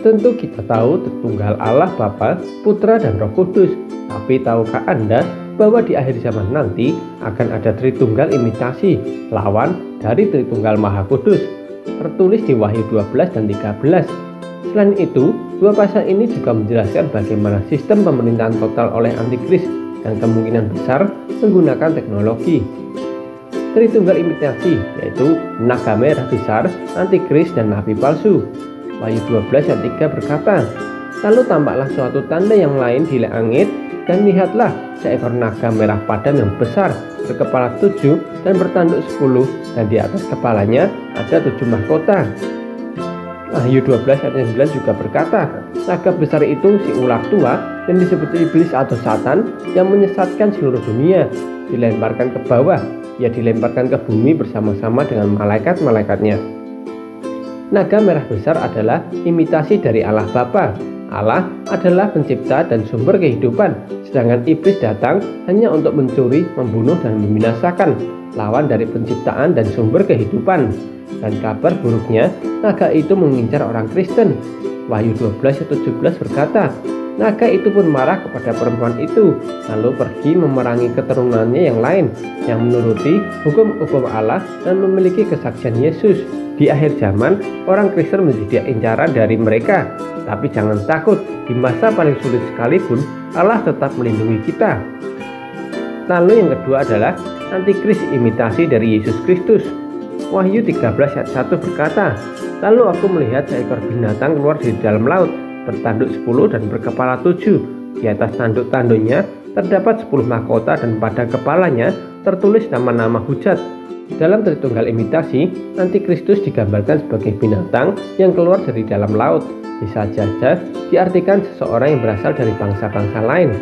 Tentu kita tahu Tritunggal Allah Bapa, Putra dan Roh Kudus. Tapi tahukah Anda bahwa di akhir zaman nanti akan ada Tritunggal imitasi, lawan dari Tritunggal Maha Kudus? Tertulis di Wahyu 12 dan 13. Selain itu, dua pasal ini juga menjelaskan bagaimana sistem pemerintahan total oleh Antikris dan kemungkinan besar menggunakan teknologi. Tritunggal imitasi yaitu naga merah besar, Antikris dan nabi palsu. Wahyu 12 ayat 3 berkata, "Lalu tampaklah suatu tanda yang lain di langit, dan lihatlah seekor naga merah padam yang besar, berkepala 7 dan bertanduk 10, dan di atas kepalanya ada 7 mahkota." Wahyu 12 ayat 9 juga berkata, naga besar itu si ular tua yang disebut iblis atau Satan yang menyesatkan seluruh dunia, dilemparkan ke bawah, ia dilemparkan ke bumi bersama-sama dengan malaikat-malaikatnya. Naga merah besar adalah imitasi dari Allah Bapa. Allah adalah pencipta dan sumber kehidupan, sedangkan iblis datang hanya untuk mencuri, membunuh, dan membinasakan, lawan dari penciptaan dan sumber kehidupan. Dan kabar buruknya, naga itu mengincar orang Kristen. Wahyu 12 ayat 17 berkata, naga itu pun marah kepada perempuan itu, lalu pergi memerangi keturunannya yang lain, yang menuruti hukum-hukum Allah dan memiliki kesaksian Yesus. Di akhir zaman, orang Kristen menjadi incaran dari mereka. Tapi jangan takut, di masa paling sulit sekalipun, Allah tetap melindungi kita. Lalu yang kedua adalah Antikris imitasi dari Yesus Kristus. Wahyu 13 ayat 1 berkata, "Lalu aku melihat seekor binatang keluar dari dalam laut, bertanduk 10 dan berkepala 7. Di atas tanduk-tanduknya terdapat 10 mahkota dan pada kepalanya tertulis nama-nama hujat." Dalam Tritunggal imitasi, Antikristus digambarkan sebagai binatang yang keluar dari dalam laut. Bisa saja diartikan seseorang yang berasal dari bangsa-bangsa lain.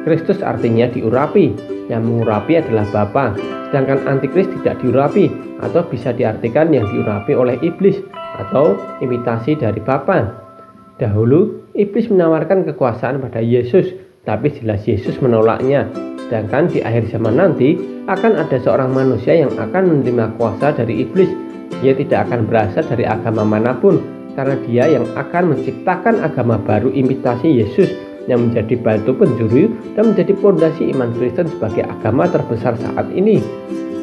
Kristus artinya diurapi, yang mengurapi adalah Bapa, sedangkan Antikris tidak diurapi, atau bisa diartikan yang diurapi oleh iblis atau imitasi dari Bapa. Dahulu, iblis menawarkan kekuasaan pada Yesus, tapi jelas Yesus menolaknya. Sedangkan di akhir zaman nanti akan ada seorang manusia yang akan menerima kuasa dari iblis. Dia tidak akan berasal dari agama manapun, karena dia yang akan menciptakan agama baru imitasi Yesus yang menjadi batu penjuru dan menjadi fondasi iman Kristen sebagai agama terbesar saat ini.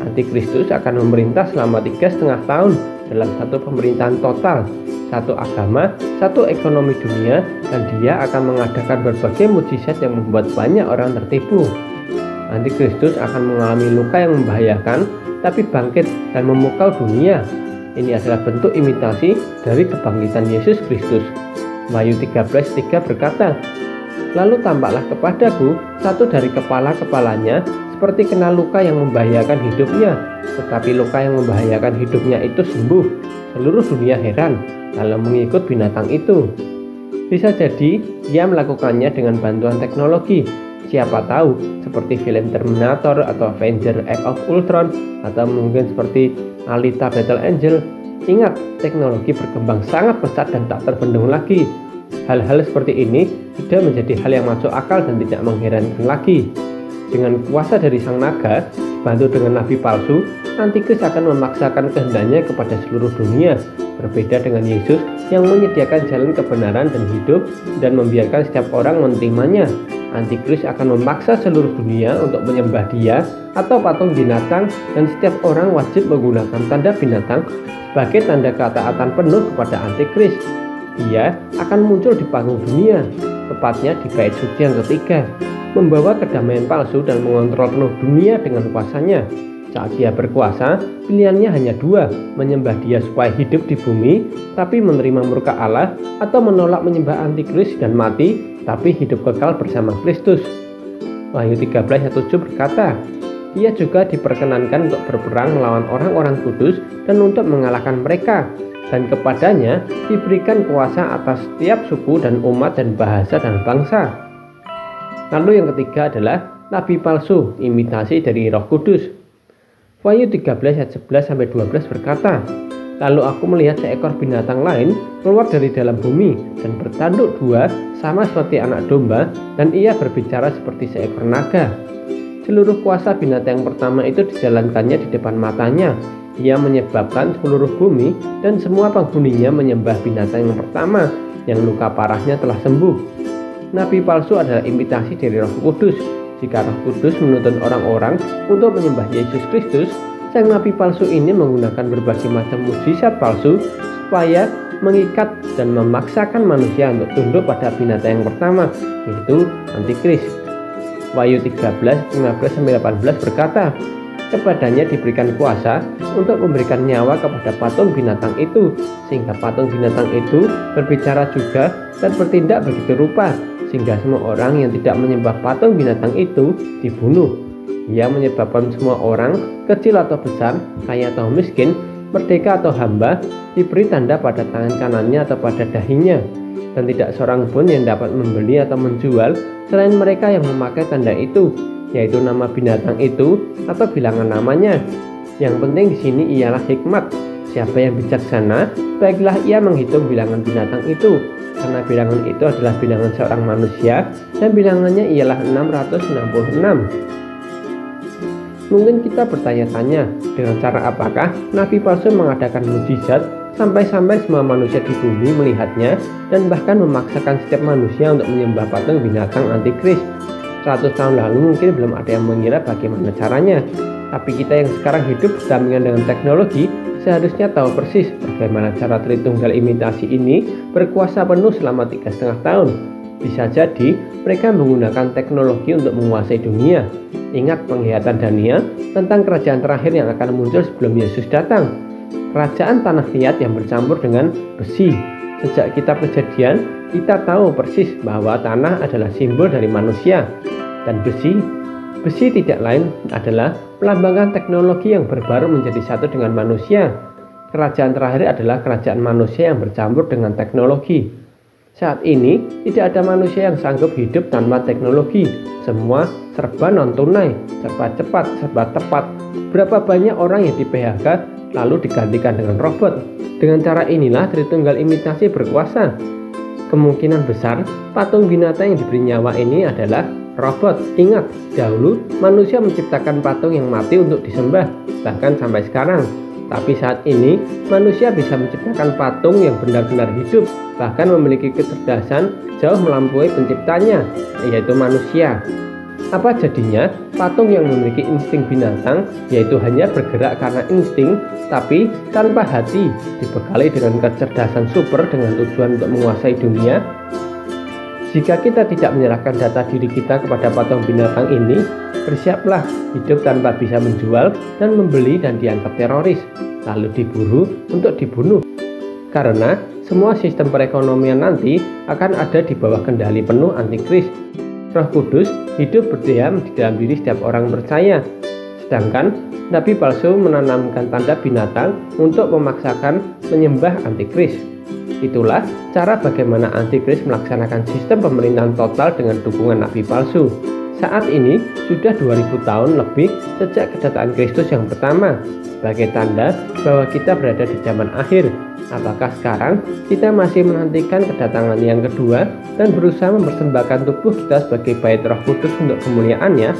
Antikristus akan memerintah selama 3,5 tahun dalam satu pemerintahan total, satu agama, satu ekonomi dunia, dan dia akan mengadakan berbagai mukjizat yang membuat banyak orang tertipu. Antikristus akan mengalami luka yang membahayakan, tapi bangkit dan memukau dunia. Ini adalah bentuk imitasi dari kebangkitan Yesus Kristus. Wahyu 13:3 berkata, "Lalu tampaklah kepadaku satu dari kepala-kepalanya seperti kena luka yang membahayakan hidupnya, tetapi luka yang membahayakan hidupnya itu sembuh. Seluruh dunia heran, lalu mengikut binatang itu." Bisa jadi dia melakukannya dengan bantuan teknologi. Siapa tahu seperti film Terminator atau Avenger Age of Ultron, atau mungkin seperti Alita Battle Angel. Ingat, teknologi berkembang sangat pesat dan tak terbendung lagi. Hal-hal seperti ini sudah menjadi hal yang masuk akal dan tidak mengherankan lagi. Dengan kuasa dari sang naga, dibantu dengan nabi palsu, Antikris akan memaksakan kehendaknya kepada seluruh dunia. Berbeda dengan Yesus yang menyediakan jalan kebenaran dan hidup dan membiarkan setiap orang menerimanya. Antikris akan memaksa seluruh dunia untuk menyembah dia atau patung binatang, dan setiap orang wajib menggunakan tanda binatang sebagai tanda ketaatan penuh kepada Antikris. Dia akan muncul di panggung dunia, tepatnya di bait suci yang ketiga, membawa kedamaian palsu dan mengontrol penuh dunia dengan kuasanya. Saat dia berkuasa, pilihannya hanya dua, menyembah dia supaya hidup di bumi, tapi menerima murka Allah, atau menolak menyembah Antikris dan mati, tapi hidup kekal bersama Kristus. Wahyu 13:7 berkata, "Ia juga diperkenankan untuk berperang melawan orang-orang kudus dan untuk mengalahkan mereka, dan kepadanya diberikan kuasa atas setiap suku dan umat dan bahasa dan bangsa." Lalu yang ketiga adalah nabi palsu, imitasi dari Roh Kudus. Wahyu 13 ayat 11-12 berkata, "Lalu aku melihat seekor binatang lain keluar dari dalam bumi dan bertanduk 2 sama seperti anak domba, dan ia berbicara seperti seekor naga. Seluruh kuasa binatang yang pertama itu dijalankannya di depan matanya. Ia menyebabkan seluruh bumi dan semua penghuninya menyembah binatang yang pertama, yang luka parahnya telah sembuh. Nabi palsu adalah imitasi dari Roh Kudus. Jika Roh Kudus menuntun orang-orang untuk menyembah Yesus Kristus, sang nabi palsu ini menggunakan berbagai macam mukjizat palsu supaya mengikat dan memaksakan manusia untuk tunduk pada binatang yang pertama, yaitu Antikris. Wahyu 13:15-18 berkata, kepadanya diberikan kuasa untuk memberikan nyawa kepada patung binatang itu, sehingga patung binatang itu berbicara juga dan bertindak begitu rupa, sehingga semua orang yang tidak menyembah patung binatang itu dibunuh. Ia menyebabkan semua orang, kecil atau besar, kaya atau miskin, merdeka atau hamba, diberi tanda pada tangan kanannya atau pada dahinya, dan tidak seorang pun yang dapat membeli atau menjual selain mereka yang memakai tanda itu, yaitu nama binatang itu atau bilangan namanya. Yang penting di sini ialah hikmat. Siapa yang bijaksana, baiklah ia menghitung bilangan binatang itu, karena bilangan itu adalah bilangan seorang manusia dan bilangannya ialah 666. Mungkin kita bertanya-tanya, dengan cara apakah nabi palsu mengadakan mukjizat sampai-sampai semua manusia di bumi melihatnya dan bahkan memaksakan setiap manusia untuk menyembah patung binatang Antikris. 100 tahun lalu mungkin belum ada yang mengira bagaimana caranya, tapi kita yang sekarang hidup berdampingan dengan teknologi seharusnya tahu persis bagaimana cara Tritunggal imitasi ini berkuasa penuh selama 3,5 tahun. Bisa jadi mereka menggunakan teknologi untuk menguasai dunia. Ingat penglihatan Daniel tentang kerajaan terakhir yang akan muncul sebelum Yesus datang. Kerajaan tanah liat yang bercampur dengan besi. Sejak kitab Kejadian, kita tahu persis bahwa tanah adalah simbol dari manusia. Dan besi tidak lain adalah melambangkan teknologi yang berbaru menjadi satu dengan manusia. Kerajaan terakhir adalah kerajaan manusia yang bercampur dengan teknologi. Saat ini tidak ada manusia yang sanggup hidup tanpa teknologi. Semua serba non-tunai, serba cepat, serba tepat. Berapa banyak orang yang di PHK lalu digantikan dengan robot. Dengan cara inilah Tritunggal imitasi berkuasa. Kemungkinan besar patung binatang yang diberi nyawa ini adalah robot. Ingat, dahulu manusia menciptakan patung yang mati untuk disembah, bahkan sampai sekarang. Tapi saat ini manusia bisa menciptakan patung yang benar-benar hidup, bahkan memiliki kecerdasan jauh melampaui penciptanya, yaitu manusia. Apa jadinya patung yang memiliki insting binatang, yaitu hanya bergerak karena insting, tapi tanpa hati, dibekali dengan kecerdasan super dengan tujuan untuk menguasai dunia? Jika kita tidak menyerahkan data diri kita kepada patung binatang ini, bersiaplah hidup tanpa bisa menjual dan membeli dan dianggap teroris, lalu diburu untuk dibunuh. Karena semua sistem perekonomian nanti akan ada di bawah kendali penuh Antikris. Roh Kudus hidup berdiam di dalam diri setiap orang percaya. Sedangkan nabi palsu menanamkan tanda binatang untuk memaksakan menyembah Antikris. Itulah cara bagaimana Antikris melaksanakan sistem pemerintahan total dengan dukungan nabi palsu. Saat ini sudah 2000 tahun lebih sejak kedatangan Kristus yang pertama, sebagai tanda bahwa kita berada di zaman akhir. Apakah sekarang kita masih menantikan kedatangan yang kedua dan berusaha mempersembahkan tubuh kita sebagai bait Roh Kudus untuk kemuliaannya?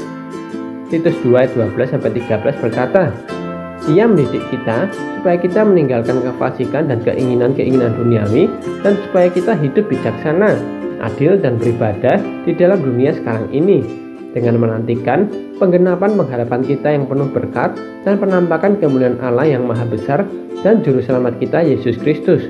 Titus 2 ayat 12-13 berkata, Ia mendidik kita supaya kita meninggalkan kefasikan dan keinginan-keinginan duniawi, dan supaya kita hidup bijaksana, adil dan beribadah di dalam dunia sekarang ini, dengan menantikan penggenapan pengharapan kita yang penuh berkat dan penampakan kemuliaan Allah yang maha besar dan Juru Selamat kita Yesus Kristus.